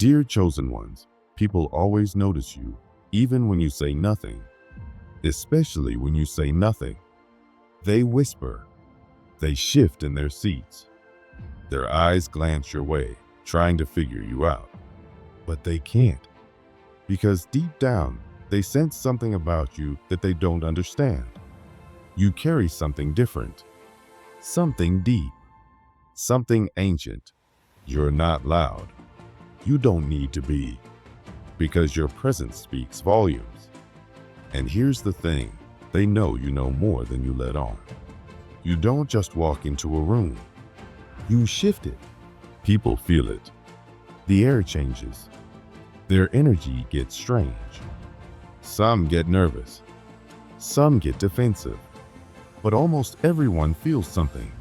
Dear chosen ones, people always notice you, even when you say nothing, especially when you say nothing. They whisper, they shift in their seats. Their eyes glance your way, trying to figure you out. But they can't, because deep down, they sense something about you that they don't understand. You carry something different, something deep, something ancient. You're not loud. You don't need to be, because your presence speaks volumes. And here's the thing, they know you know more than you let on. You don't just walk into a room. You shift it. People feel it. The air changes. Their energy gets strange. Some get nervous. Some get defensive. But almost everyone feels something.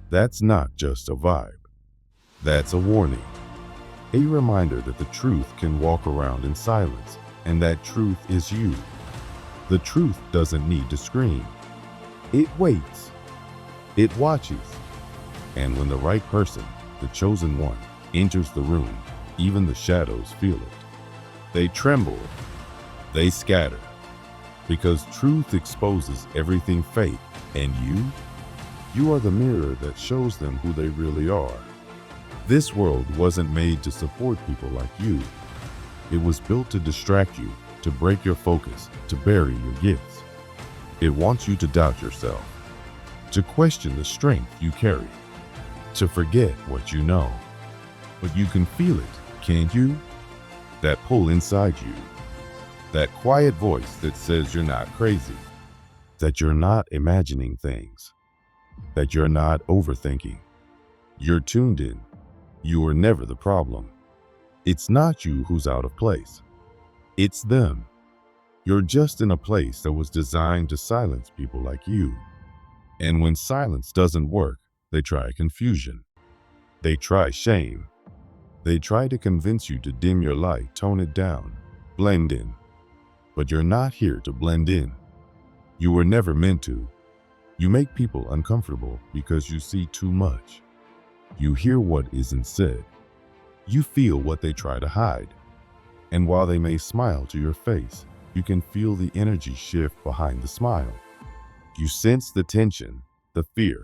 That's not just a vibe. That's a warning. A reminder that the truth can walk around in silence, and that truth is you. The truth doesn't need to scream. It waits. It watches. And when the right person, the chosen one, enters the room, even the shadows feel it. They tremble. They scatter. Because truth exposes everything fake, and you are the mirror that shows them who they really are. This world wasn't made to support people like you. It was built to distract you, to break your focus, to bury your gifts. It wants you to doubt yourself, to question the strength you carry, to forget what you know. But you can feel it, can't you? That pull inside you. That quiet voice that says you're not crazy, that you're not imagining things, that you're not overthinking. You're tuned in. You are never the problem. It's not you who's out of place. It's them. You're just in a place that was designed to silence people like you. And when silence doesn't work, they try confusion. They try shame. They try to convince you to dim your light, tone it down, blend in. But you're not here to blend in. You were never meant to. You make people uncomfortable because you see too much. You hear what isn't said. You feel what they try to hide. And while they may smile to your face, you can feel the energy shift behind the smile. You sense the tension, the fear.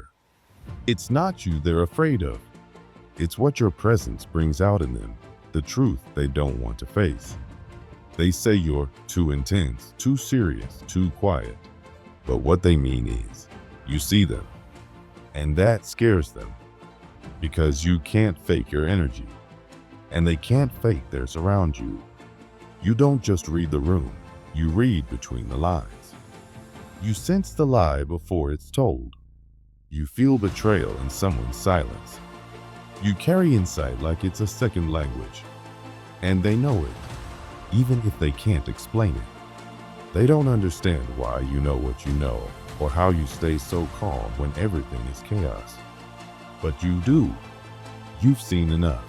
It's not you they're afraid of. It's what your presence brings out in them, the truth they don't want to face. They say you're too intense, too serious, too quiet. But what they mean is, you see them. And that scares them. Because you can't fake your energy. And they can't fake theirs around you. You don't just read the room, you read between the lines. You sense the lie before it's told. You feel betrayal in someone's silence. You carry insight like it's a second language. And they know it, even if they can't explain it. They don't understand why you know what you know, or how you stay so calm when everything is chaos. But you do. You've seen enough.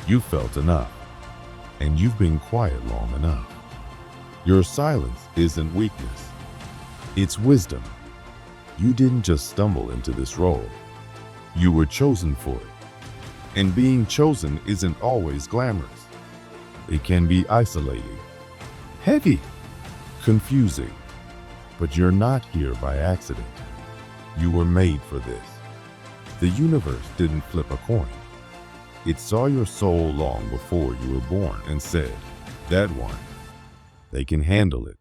You've felt enough. And you've been quiet long enough. Your silence isn't weakness. It's wisdom. You didn't just stumble into this role. You were chosen for it. And being chosen isn't always glamorous. It can be isolating, heavy, confusing. But you're not here by accident. You were made for this. The universe didn't flip a coin. It saw your soul long before you were born and said, that one, they can handle it.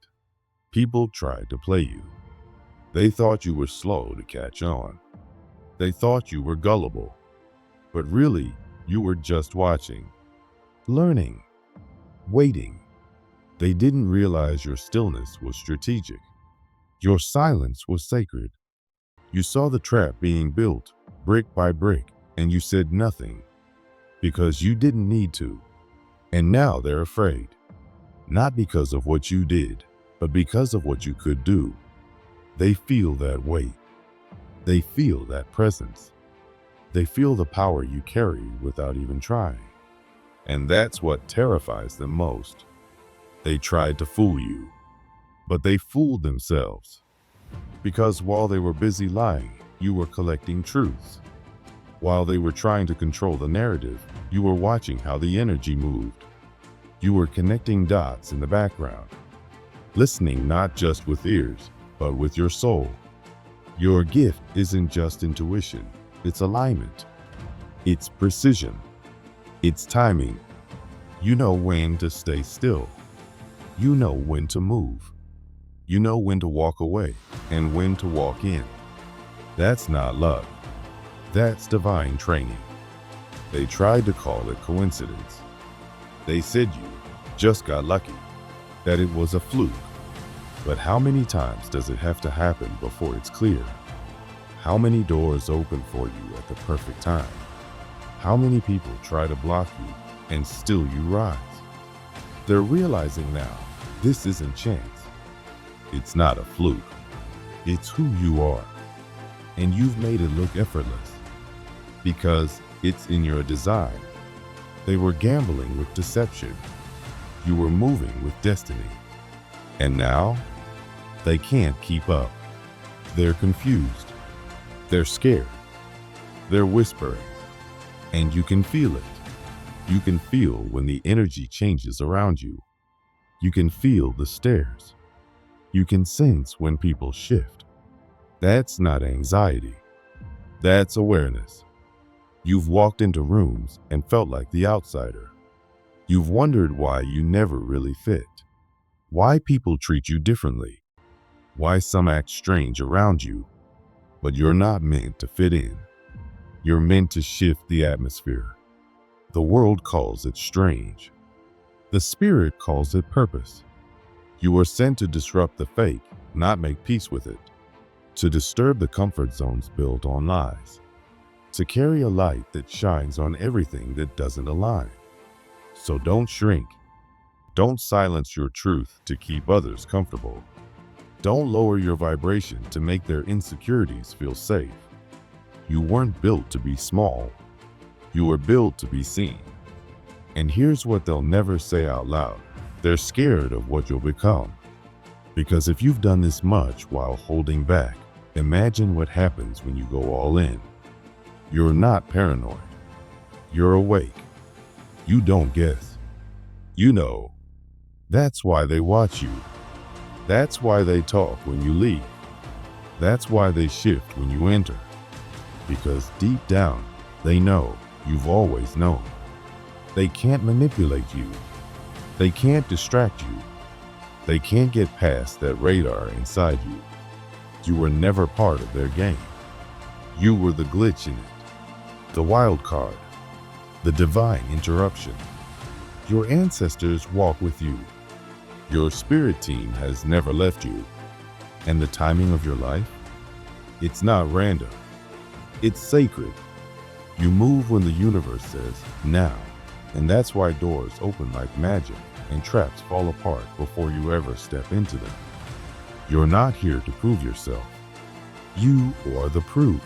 People tried to play you. They thought you were slow to catch on. They thought you were gullible. But really, you were just watching, learning, waiting. They didn't realize your stillness was strategic. Your silence was sacred. You saw the trap being built, brick by brick, and you said nothing, because you didn't need to. And now they're afraid, not because of what you did, but because of what you could do. They feel that weight. They feel that presence. They feel the power you carry without even trying. And that's what terrifies them most. They tried to fool you, but they fooled themselves. Because while they were busy lying, you were collecting truths. While they were trying to control the narrative, You were watching how the energy moved. You were connecting dots in the background, listening not just with ears, but with your soul. Your gift isn't just intuition, it's alignment. It's precision. It's timing. You know when to stay still. You know when to move. You know when to walk away and when to walk in. That's not luck. That's divine training. They tried to call it coincidence. They said you just got lucky, that it was a fluke. But how many times does it have to happen before it's clear? How many doors open for you at the perfect time? How many people try to block you and still you rise? They're realizing now this isn't chance. It's not a fluke. It's who you are. And you've made it look effortless because it's in your design. They were gambling with deception. You were moving with destiny. And now they can't keep up. They're confused. They're scared. They're whispering. And you can feel it. You can feel when the energy changes around you. You can feel the stares. You can sense when people shift. That's not anxiety. That's awareness. You've walked into rooms and felt like the outsider. You've wondered why you never really fit. Why people treat you differently. Why some act strange around you. But you're not meant to fit in. You're meant to shift the atmosphere. The world calls it strange. The spirit calls it purpose. You were sent to disrupt the fake, not make peace with it. To disturb the comfort zones built on lies. To carry a light that shines on everything that doesn't align. So don't shrink. Don't silence your truth to keep others comfortable. Don't lower your vibration to make their insecurities feel safe. You weren't built to be small. You were built to be seen. And here's what they'll never say out loud. They're scared of what you'll become. Because if you've done this much while holding back, imagine what happens when you go all in. You're not paranoid. You're awake. You don't guess. You know. That's why they watch you. That's why they talk when you leave. That's why they shift when you enter. Because deep down, they know you've always known. They can't manipulate you. They can't distract you. They can't get past that radar inside you. You were never part of their game. You were the glitch in it, the wild card, the divine interruption. Your ancestors walk with you. Your spirit team has never left you. And the timing of your life? It's not random. It's sacred. You move when the universe says, now. And that's why doors open like magic and traps fall apart before you ever step into them. You're not here to prove yourself. You are the proof.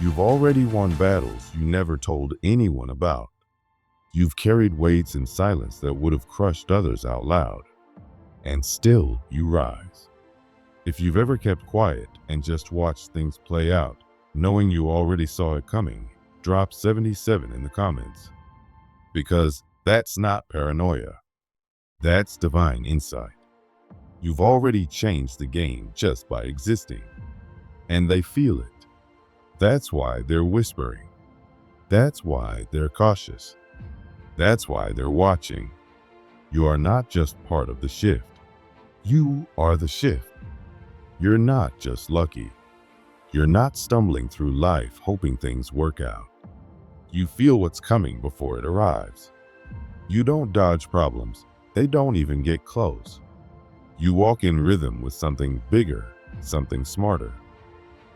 You've already won battles you never told anyone about. You've carried weights in silence that would have crushed others out loud. And still you rise. If you've ever kept quiet and just watched things play out, knowing you already saw it coming, drop 77 in the comments. Because that's not paranoia. That's divine insight. You've already changed the game just by existing. And they feel it. That's why they're whispering. That's why they're cautious. That's why they're watching. You are not just part of the shift. You are the shift. You're not just lucky. You're not stumbling through life hoping things work out. You feel what's coming before it arrives. You don't dodge problems. They don't even get close. You walk in rhythm with something bigger, something smarter.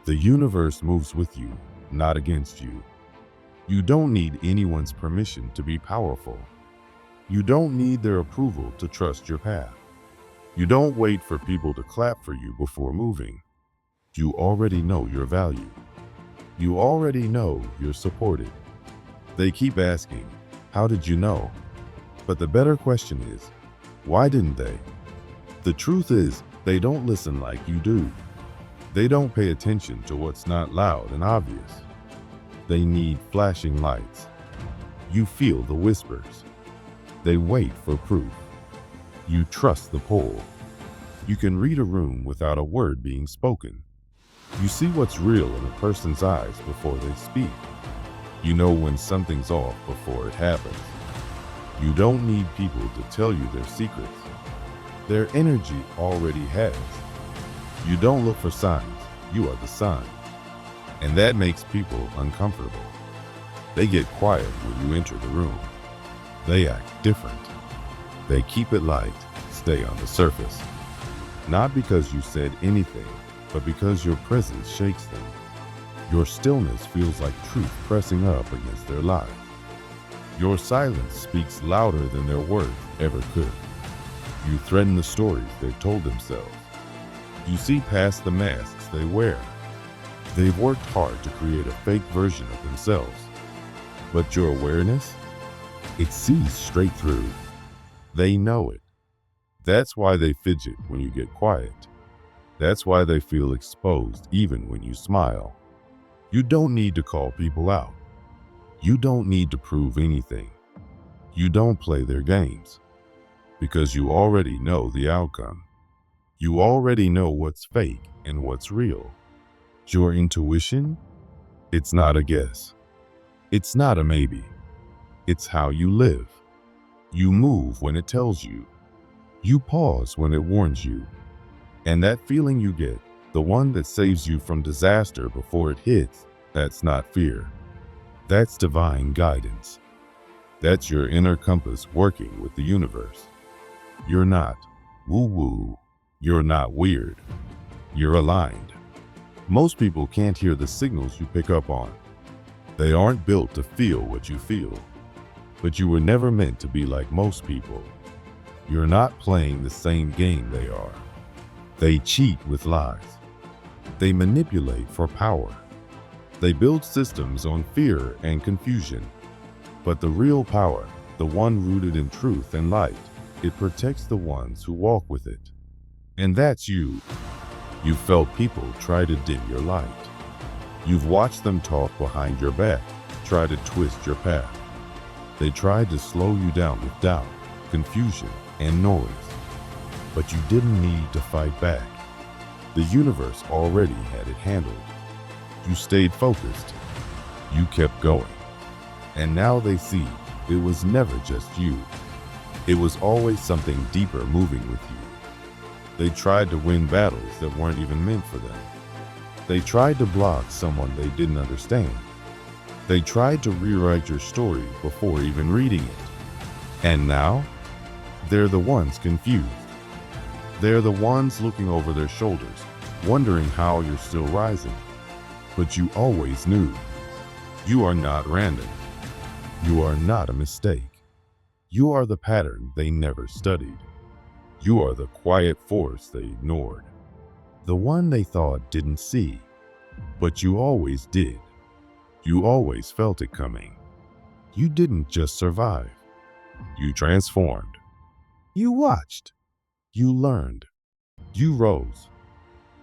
The universe moves with you, not against you. You don't need anyone's permission to be powerful. You don't need their approval to trust your path. You don't wait for people to clap for you before moving. You already know your value. You already know you're supported. They keep asking, how did you know? But the better question is, why didn't they? The truth is, they don't listen like you do. They don't pay attention to what's not loud and obvious. They need flashing lights. You feel the whispers. They wait for proof. You trust the pull. You can read a room without a word being spoken. You see what's real in a person's eyes before they speak. You know when something's off before it happens. You don't need people to tell you their secrets. Their energy already has. You don't look for signs. You are the sign. And that makes people uncomfortable. They get quiet when you enter the room. They act different. They keep it light, stay on the surface. Not because you said anything, but because your presence shakes them. Your stillness feels like truth pressing up against their lives. Your silence speaks louder than their words ever could. You threaten the stories they've told themselves. You see past the masks they wear. They've worked hard to create a fake version of themselves. But your awareness, it sees straight through. They know it. That's why they fidget when you get quiet. That's why they feel exposed even when you smile. You don't need to call people out. You don't need to prove anything. You don't play their games because you already know the outcome. You already know what's fake and what's real. Your intuition, it's not a guess. It's not a maybe. It's how you live. You move when it tells you. You pause when it warns you. And that feeling you get, the one that saves you from disaster before it hits, that's not fear. That's divine guidance. That's your inner compass working with the universe. You're not woo-woo. You're not weird. You're aligned. Most people can't hear the signals you pick up on. They aren't built to feel what you feel. But you were never meant to be like most people. You're not playing the same game they are. They cheat with lies. They manipulate for power. They build systems on fear and confusion. But the real power, the one rooted in truth and light, it protects the ones who walk with it. And that's you. You felt people try to dim your light. You've watched them talk behind your back, try to twist your path. They tried to slow you down with doubt, confusion, and noise. But you didn't need to fight back. The universe already had it handled. You stayed focused. You kept going. And now they see it was never just you. It was always something deeper moving with you. They tried to win battles that weren't even meant for them. They tried to block someone they didn't understand. They tried to rewrite your story before even reading it. And now, they're the ones confused. They're the ones looking over their shoulders, wondering how you're still rising. But you always knew. You are not random. You are not a mistake. You are the pattern they never studied. You are the quiet force they ignored. The one they thought didn't see. But you always did. You always felt it coming. You didn't just survive. You transformed. You watched. You learned. You rose.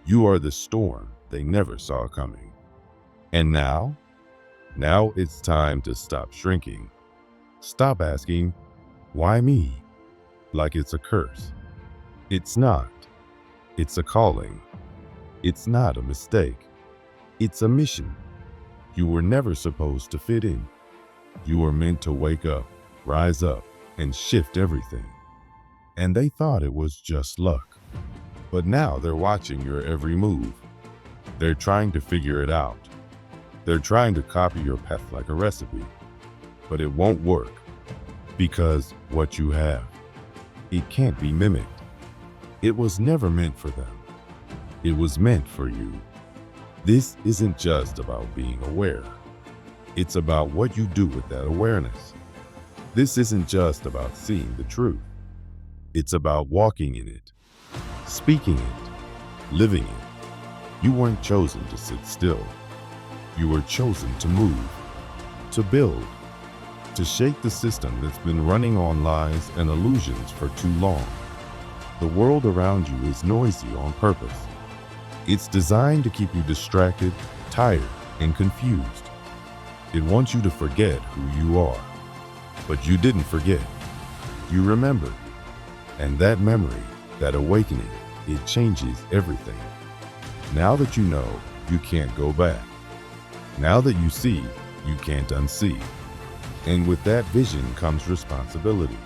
You are the storm they never saw coming. And now it's time to stop shrinking. Stop asking, why me? Like it's a curse. It's not. It's a calling. It's not a mistake. It's a mission. You were never supposed to fit in. You were meant to wake up, rise up, and shift everything. And they thought it was just luck. But now they're watching your every move. They're trying to figure it out. They're trying to copy your path like a recipe. But it won't work. Because what you have, it can't be mimicked. It was never meant for them. It was meant for you. This isn't just about being aware. It's about what you do with that awareness. This isn't just about seeing the truth. It's about walking in it, speaking it, living it. You weren't chosen to sit still. You were chosen to move, to build, to shake the system that's been running on lies and illusions for too long. The world around you is noisy on purpose. It's designed to keep you distracted, tired, and confused. It wants you to forget who you are. But you didn't forget. You remembered. And that memory, that awakening, it changes everything. Now that you know, you can't go back. Now that you see, you can't unsee. And with that vision comes responsibility.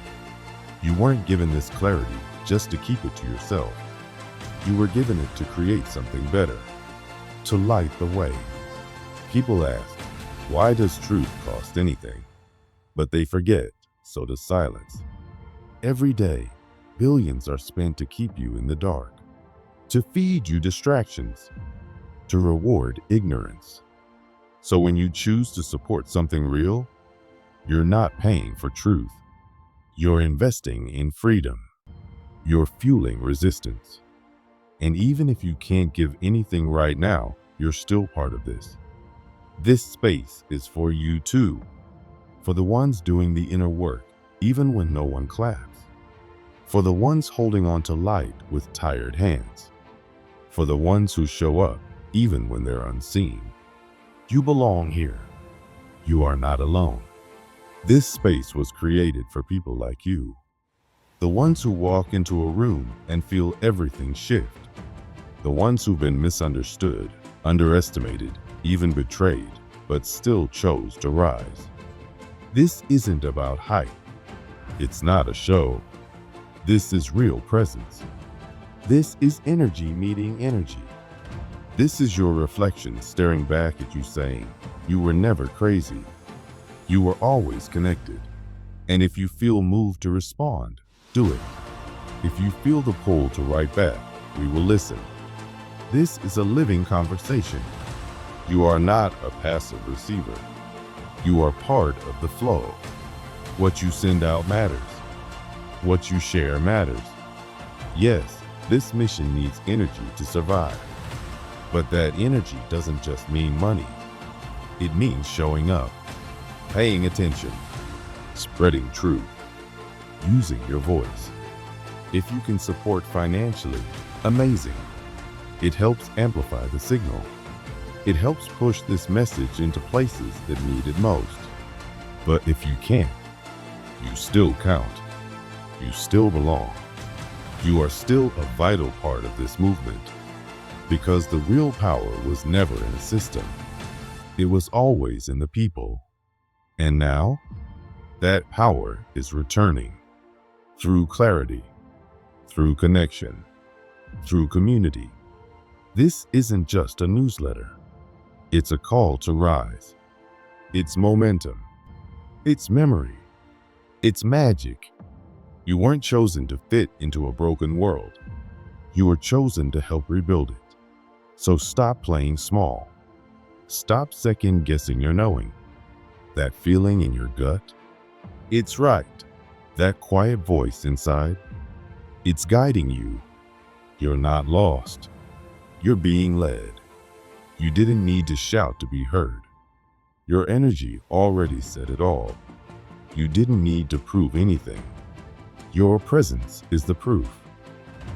You weren't given this clarity just to keep it to yourself. You were given it to create something better, to light the way. People ask, why does truth cost anything? But they forget, so does silence. Every day, billions are spent to keep you in the dark, to feed you distractions, to reward ignorance. So when you choose to support something real, you're not paying for truth. You're investing in freedom. You're fueling resistance. And even if you can't give anything right now, you're still part of this. This space is for you too, for the ones doing the inner work, even when no one claps, for the ones holding on to light with tired hands, for the ones who show up even when they're unseen. You belong here. You are not alone. This space was created for people like you, the ones who walk into a room and feel everything shift, the ones who've been misunderstood, underestimated, even betrayed, but still chose to rise. This isn't about hype. It's not a show. This is real presence. This is energy meeting energy. This is your reflection staring back at you saying, you were never crazy. You were always connected. And if you feel moved to respond, do it. If you feel the pull to write back, we will listen. This is a living conversation. You are not a passive receiver. You are part of the flow. What you send out matters. What you share matters. Yes, this mission needs energy to survive. But that energy doesn't just mean money. It means showing up, paying attention, spreading truth, using your voice. If you can support financially, amazing. It helps amplify the signal. It helps push this message into places that need it most. But if you can't, you still count. You still belong. You are still a vital part of this movement. Because the real power was never in a system. It was always in the people. And now, that power is returning. Through clarity, through connection, through community. This isn't just a newsletter. It's a call to rise. It's momentum. It's memory. It's magic. You weren't chosen to fit into a broken world. You were chosen to help rebuild it. So stop playing small. Stop second-guessing your knowing. That feeling in your gut? It's right. That quiet voice inside? It's guiding you. You're not lost. You're being led. You didn't need to shout to be heard. Your energy already said it all. You didn't need to prove anything. Your presence is the proof.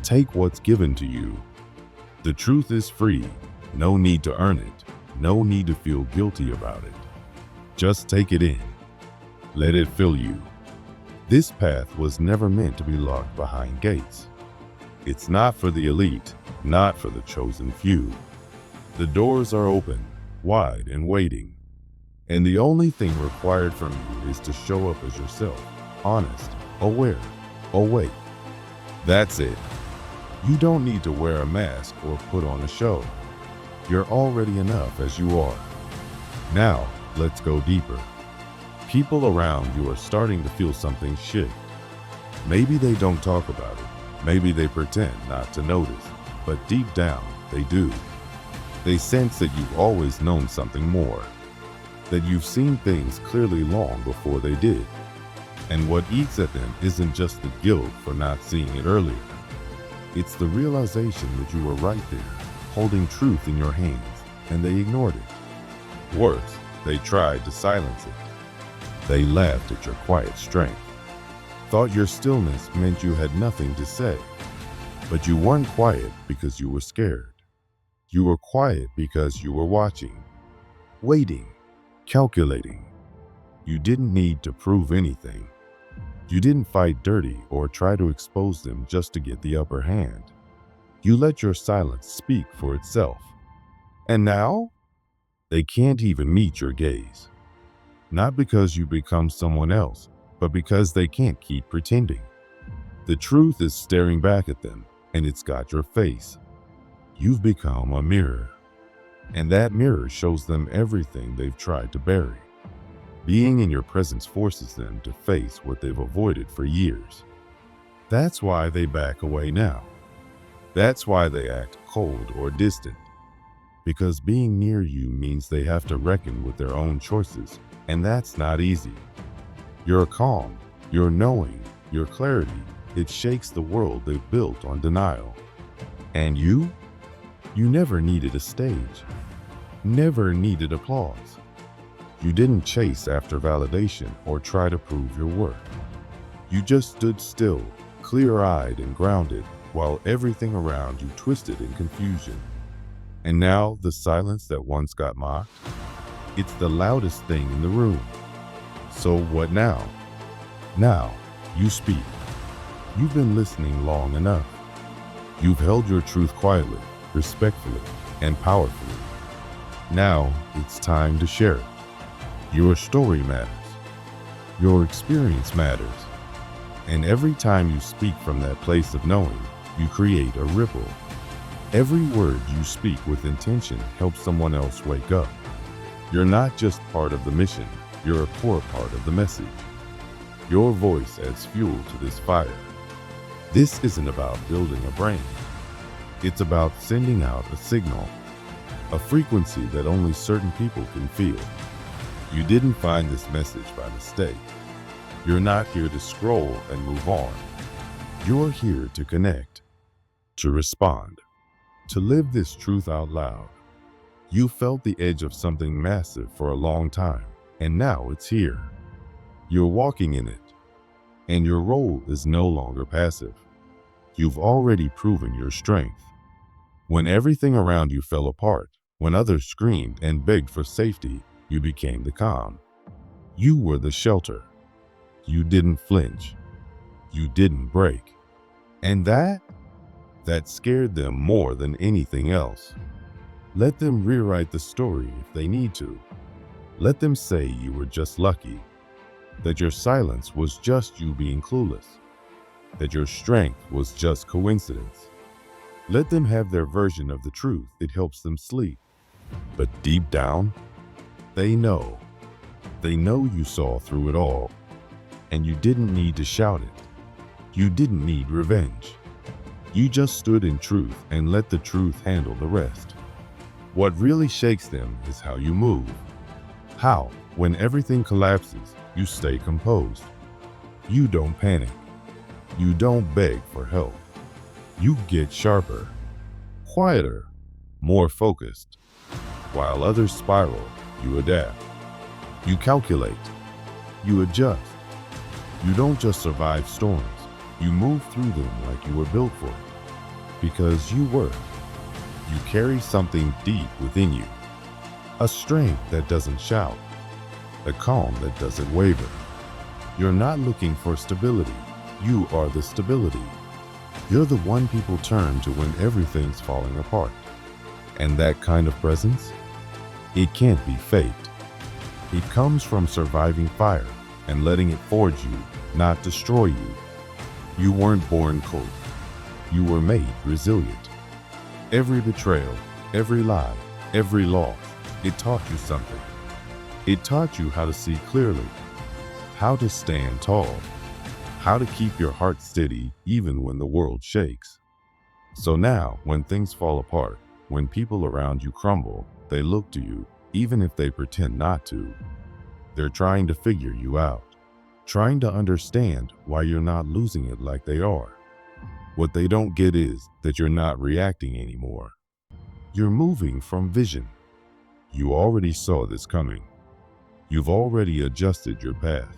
Take what's given to you. The truth is free. No need to earn it. No need to feel guilty about it. Just take it in. Let it fill you. This path was never meant to be locked behind gates. It's not for the elite, not for the chosen few. The doors are open, wide and waiting. And the only thing required from you is to show up as yourself, honest, aware, awake. That's it. You don't need to wear a mask or put on a show. You're already enough as you are. Now, let's go deeper. People around you are starting to feel something shift. Maybe they don't talk about it. Maybe they pretend not to notice. But deep down, they do. They sense that you've always known something more. That you've seen things clearly long before they did. And what eats at them isn't just the guilt for not seeing it earlier. It's the realization that you were right there, holding truth in your hands, and they ignored it. Worse, they tried to silence it. They laughed at your quiet strength, thought your stillness meant you had nothing to say. But you weren't quiet because you were scared. You were quiet because you were watching, waiting, calculating. You didn't need to prove anything. You didn't fight dirty or try to expose them just to get the upper hand. You let your silence speak for itself. And now, they can't even meet your gaze. Not because you become someone else, but because they can't keep pretending. The truth is staring back at them, and it's got your face. You've become a mirror, and that mirror shows them everything they've tried to bury. Being in your presence forces them to face what they've avoided for years. That's why they back away now. That's why they act cold or distant. Because being near you means they have to reckon with their own choices, and that's not easy. Your calm, your knowing, your clarity, it shakes the world they've built on denial. And you never needed a stage, never needed applause. You didn't chase after validation or try to prove your worth. You just stood still, clear-eyed and grounded, while everything around you twisted in confusion. And now the silence that once got mocked, it's the loudest thing in the room. So what now? Now, you speak. You've been listening long enough. You've held your truth quietly, respectfully, and powerfully. Now it's time to share it. Your story matters. Your experience matters. And every time you speak from that place of knowing, you create a ripple. Every word you speak with intention helps someone else wake up. You're not just part of the mission, you're a core part of the message. Your voice adds fuel to this fire. This isn't about building a brand. It's about sending out a signal, a frequency that only certain people can feel. You didn't find this message by mistake. You're not here to scroll and move on. You're here to connect, to respond, to live this truth out loud. You felt the edge of something massive for a long time, and now it's here. You're walking in it, and your role is no longer passive. You've already proven your strength. When everything around you fell apart, when others screamed and begged for safety, you became the calm. You were the shelter. You didn't flinch. You didn't break. And that scared them more than anything else. Let them rewrite the story if they need to. Let them say you were just lucky, that your silence was just you being clueless, that your strength was just coincidence. Let them have their version of the truth. It helps them sleep. But deep down, they know. They know you saw through it all, and you didn't need to shout it. You didn't need revenge. You just stood in truth and let the truth handle the rest. What really shakes them is how you move. How, when everything collapses, you stay composed. You don't panic. You don't beg for help. You get sharper, quieter, more focused. While others spiral, you adapt. You calculate. You adjust. You don't just survive storms. You move through them like you were built for it. Because you were. You carry something deep within you. A strength that doesn't shout. A calm that doesn't waver. You're not looking for stability. You are the stability. You're the one people turn to when everything's falling apart. And that kind of presence, it can't be faked. It comes from surviving fire and letting it forge you, not destroy you. You weren't born cold. You were made resilient. Every betrayal, every lie, every loss, it taught you something. It taught you how to see clearly, how to stand tall, how to keep your heart steady even when the world shakes. So now, when things fall apart, when people around you crumble, they look to you, even if they pretend not to. They're trying to figure you out, trying to understand why you're not losing it like they are. What they don't get is that you're not reacting anymore. You're moving from vision. You already saw this coming. You've already adjusted your path.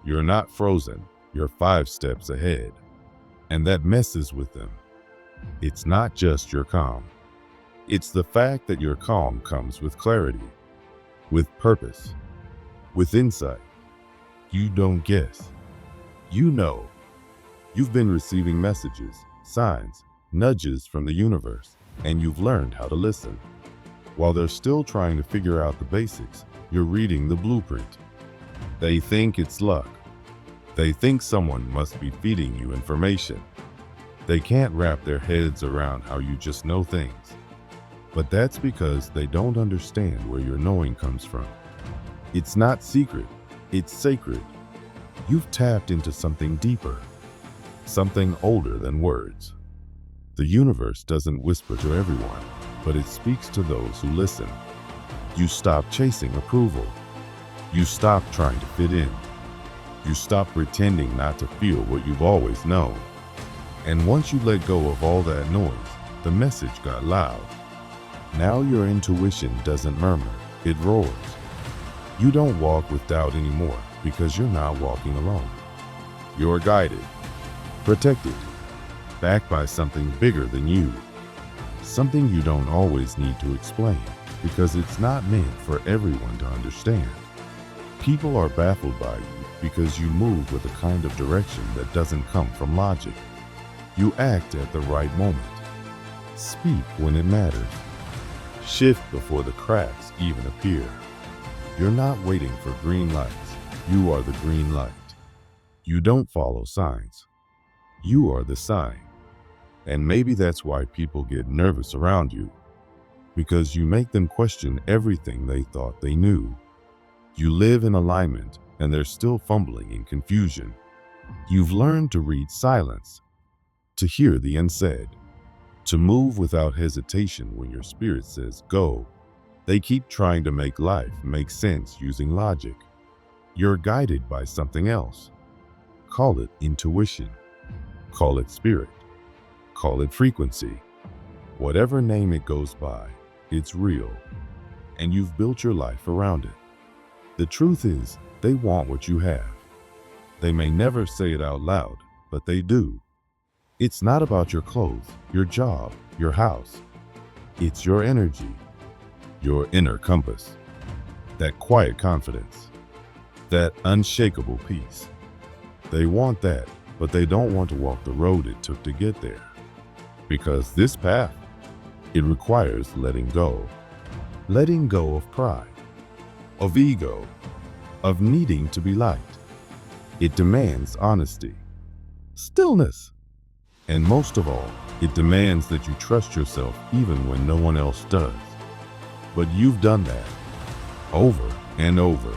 You're not frozen, you're 5 steps ahead. And that messes with them. It's not just your calm. It's the fact that your calm comes with clarity, with purpose, with insight. You don't guess. You know. You've been receiving messages, signs, nudges from the universe, and you've learned how to listen. While they're still trying to figure out the basics, you're reading the blueprint. They think it's luck. They think someone must be feeding you information. They can't wrap their heads around how you just know things. But that's because they don't understand where your knowing comes from. It's not secret, it's sacred. You've tapped into something deeper, something older than words. The universe doesn't whisper to everyone, but it speaks to those who listen. You stop chasing approval. You stop trying to fit in. You stop pretending not to feel what you've always known. And once you let go of all that noise, the message got loud. Now your intuition doesn't murmur, it roars. You don't walk with doubt anymore because you're not walking alone. You're guided, protected, backed by something bigger than you. Something you don't always need to explain because it's not meant for everyone to understand. People are baffled by you because you move with a kind of direction that doesn't come from logic. You act at the right moment. Speak when it matters. Shift before the cracks even appear. You're not waiting for green lights. You are the green light. You don't follow signs. You are the sign. And maybe that's why people get nervous around you, because you make them question everything they thought they knew. You live in alignment, and they're still fumbling in confusion. You've learned to read silence, to hear the unsaid, to move without hesitation when your spirit says go. They keep trying to make life make sense using logic. You're guided by something else. Call it intuition. Call it spirit. Call it frequency. Whatever name it goes by, it's real. And you've built your life around it. The truth is, they want what you have. They may never say it out loud, but they do. It's not about your clothes, your job, your house. It's your energy, your inner compass, that quiet confidence, that unshakable peace. They want that, but they don't want to walk the road it took to get there. Because this path, it requires letting go. Letting go of pride, of ego, of needing to be liked. It demands honesty, stillness, and most of all, it demands that you trust yourself even when no one else does. But you've done that over and over.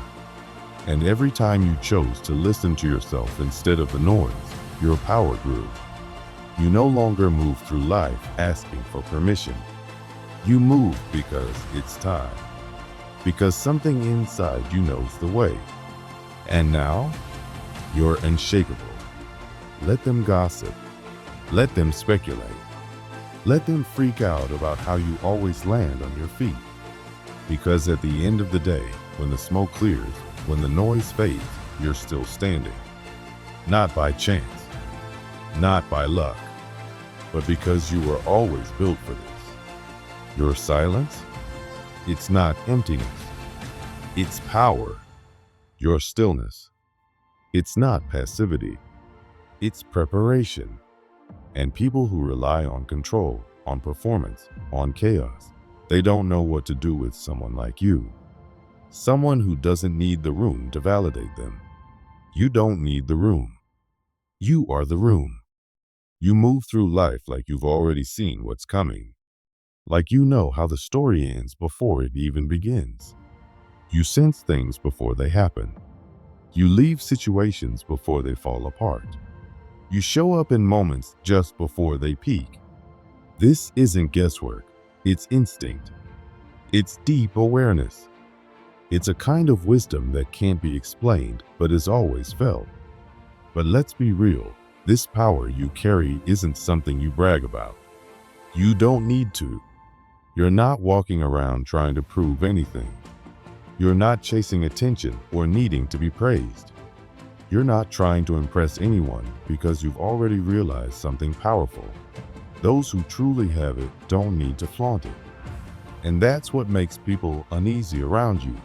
And every time you chose to listen to yourself instead of the noise, your power grew. You no longer move through life asking for permission. You move because it's time. Because something inside you knows the way. And now, you're unshakable. Let them gossip. Let them speculate. Let them freak out about how you always land on your feet. Because at the end of the day, when the smoke clears, when the noise fades, you're still standing. Not by chance, not by luck, but because you were always built for this. Your silence? It's not emptiness. It's power. Your stillness? It's not passivity. It's preparation. And people who rely on control, on performance, on chaos, they don't know what to do with someone like you. Someone who doesn't need the room to validate them. You don't need the room. You are the room. You move through life like you've already seen what's coming. Like you know how the story ends before it even begins. You sense things before they happen. You leave situations before they fall apart. You show up in moments just before they peak. This isn't guesswork. It's instinct. It's deep awareness. It's a kind of wisdom that can't be explained, but is always felt. But let's be real, this power you carry isn't something you brag about. You don't need to. You're not walking around trying to prove anything. You're not chasing attention or needing to be praised. You're not trying to impress anyone because you've already realized something powerful. Those who truly have it don't need to flaunt it. And that's what makes people uneasy around you.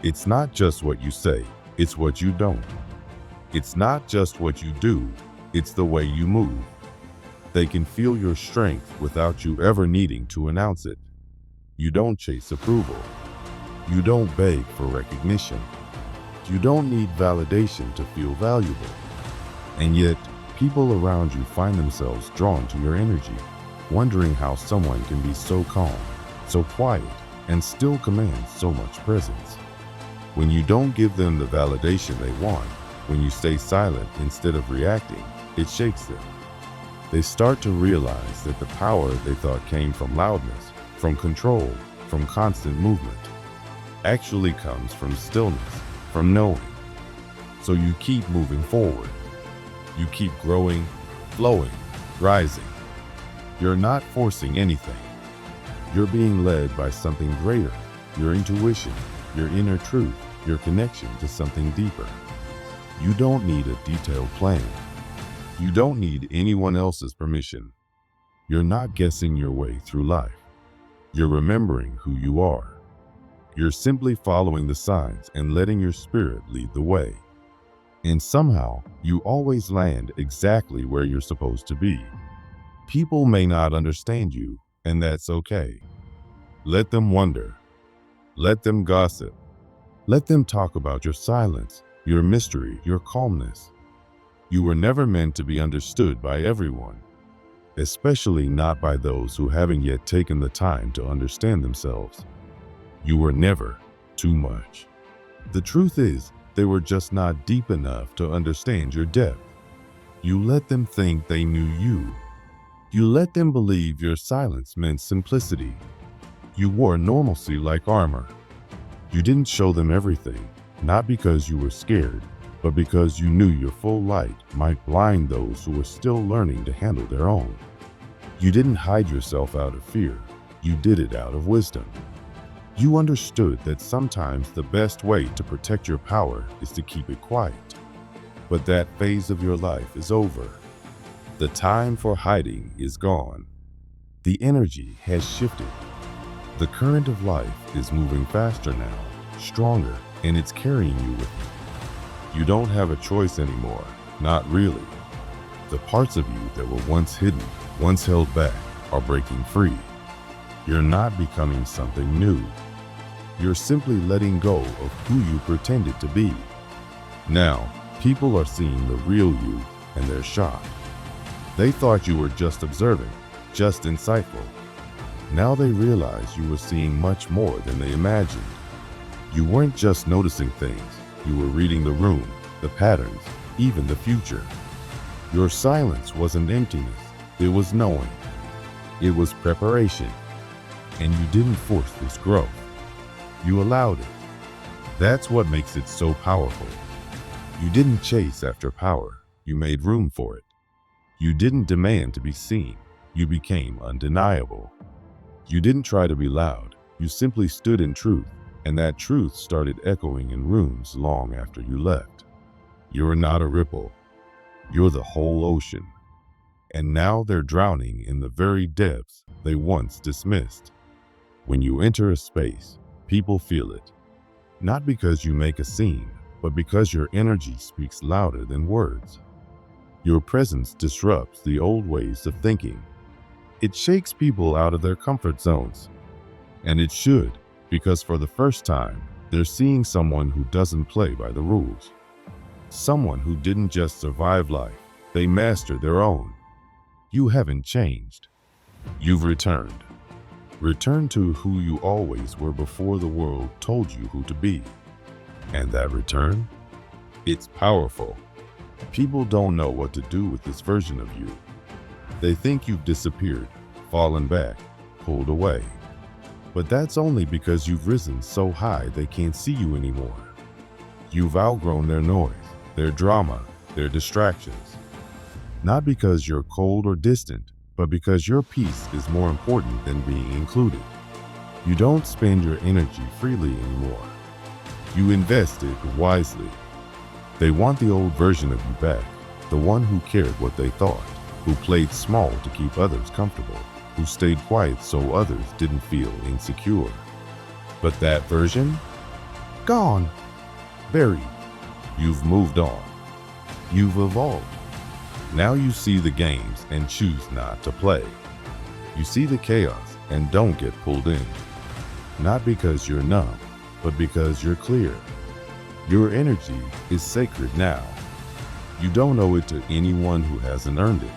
It's not just what you say, It's what you don't. It's not just what you do, it's the way you move. They can feel your strength without you ever needing to announce it. You don't chase approval. You don't beg for recognition. You don't need validation to feel valuable. And yet, people around you find themselves drawn to your energy, wondering how someone can be so calm, so quiet, and still command so much presence. When you don't give them the validation they want, when you stay silent instead of reacting, it shakes them. They start to realize that the power they thought came from loudness, from control, from constant movement, actually comes from stillness, from knowing. So you keep moving forward. You keep growing, flowing, rising. You're not forcing anything. You're being led by something greater, your intuition, your inner truth, your connection to something deeper. You don't need a detailed plan. You don't need anyone else's permission. You're not guessing your way through life. You're remembering who you are. You're simply following the signs and letting your spirit lead the way. And somehow, you always land exactly where you're supposed to be. People may not understand you, and that's okay. Let them wonder. Let them gossip. Let them talk about your silence, your mystery, your calmness. You were never meant to be understood by everyone, especially not by those who haven't yet taken the time to understand themselves. You were never too much. The truth is, they were just not deep enough to understand your depth. You let them think they knew you. You let them believe your silence meant simplicity. You wore normalcy like armor. You didn't show them everything, not because you were scared, but because you knew your full light might blind those who were still learning to handle their own. You didn't hide yourself out of fear. You did it out of wisdom. You understood that sometimes the best way to protect your power is to keep it quiet. But that phase of your life is over. The time for hiding is gone. The energy has shifted. The current of life is moving faster now, stronger, and it's carrying you with it. You don't have a choice anymore, not really. The parts of you that were once hidden, once held back, are breaking free. You're not becoming something new. You're simply letting go of who you pretended to be. Now, people are seeing the real you, and they're shocked. They thought you were just observing, just insightful. Now they realize you were seeing much more than they imagined. You weren't just noticing things, you were reading the room, the patterns, even the future. Your silence wasn't emptiness, it was knowing. It was preparation. And you didn't force this growth. You allowed it. That's what makes it so powerful. You didn't chase after power, you made room for it. You didn't demand to be seen, you became undeniable. You didn't try to be loud, you simply stood in truth, and that truth started echoing in rooms long after you left. You're not a ripple, you're the whole ocean. And now they're drowning in the very depths they once dismissed. When you enter a space, people feel it. Not because you make a scene, but because your energy speaks louder than words. Your presence disrupts the old ways of thinking. It shakes people out of their comfort zones. And it should, because for the first time, they're seeing someone who doesn't play by the rules. Someone who didn't just survive life, they mastered their own. You haven't changed. You've returned. Return to who you always were before the world told you who to be. And that return? It's powerful. People don't know what to do with this version of you. They think you've disappeared, fallen back, pulled away. But that's only because you've risen so high they can't see you anymore. You've outgrown their noise, their drama, their distractions. Not because you're cold or distant, but because your peace is more important than being included. You don't spend your energy freely anymore. You invest it wisely. They want the old version of you back, the one who cared what they thought, who played small to keep others comfortable, who stayed quiet so others didn't feel insecure. But that version? Gone. Buried. You've moved on. You've evolved. Now you see the games and choose not to play. You see the chaos and don't get pulled in. Not because you're numb, but because you're clear. Your energy is sacred now. You don't owe it to anyone who hasn't earned it.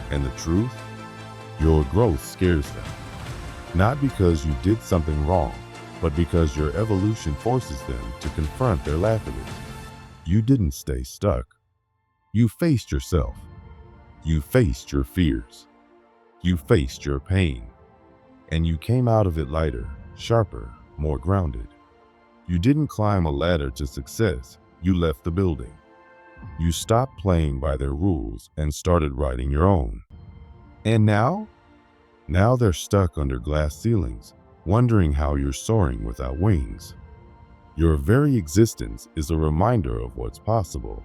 And the truth? Your growth scares them. Not because you did something wrong, but because your evolution forces them to confront their laughably. You didn't stay stuck. You faced yourself. You faced your fears. You faced your pain. And you came out of it lighter, sharper, more grounded. You didn't climb a ladder to success. You left the building. You stopped playing by their rules and started writing your own. And now? Now they're stuck under glass ceilings, wondering how you're soaring without wings. Your very existence is a reminder of what's possible.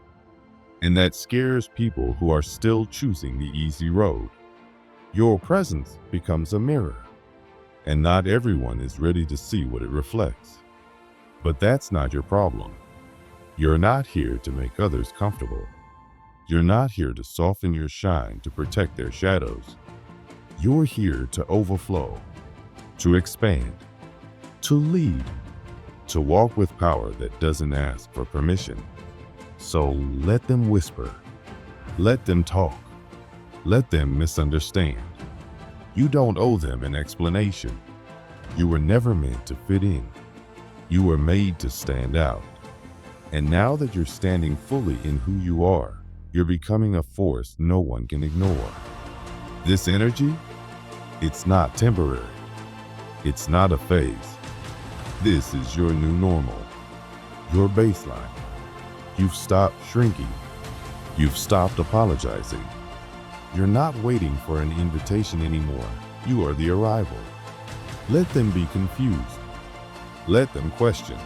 And that scares people who are still choosing the easy road. Your presence becomes a mirror, and not everyone is ready to see what it reflects. But that's not your problem. You're not here to make others comfortable. You're not here to soften your shine to protect their shadows. You're here to overflow, to expand, to lead, to walk with power that doesn't ask for permission. So let them whisper, let them talk, let them misunderstand. You don't owe them an explanation. You were never meant to fit in. You were made to stand out. And now that you're standing fully in who you are, you're becoming a force no one can ignore. This energy, it's not temporary. It's not a phase. This is your new normal, your baseline. You've stopped shrinking. You've stopped apologizing. You're not waiting for an invitation anymore. You are the arrival. Let them be confused. Let them question.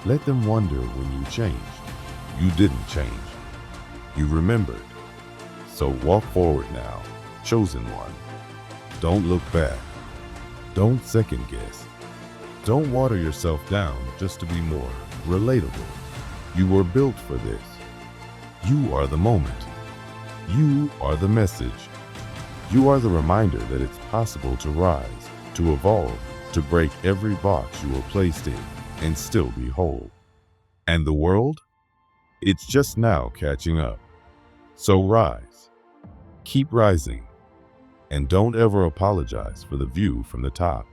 Let them wonder when you changed. You didn't change. You remembered. So walk forward now, chosen one. Don't look back. Don't second guess. Don't water yourself down just to be more relatable. You were built for this. You are the moment. You are the message. You are the reminder that it's possible to rise, to evolve, to break every box you were placed in and still be whole. And the world? It's just now catching up. So rise. Keep rising. And don't ever apologize for the view from the top.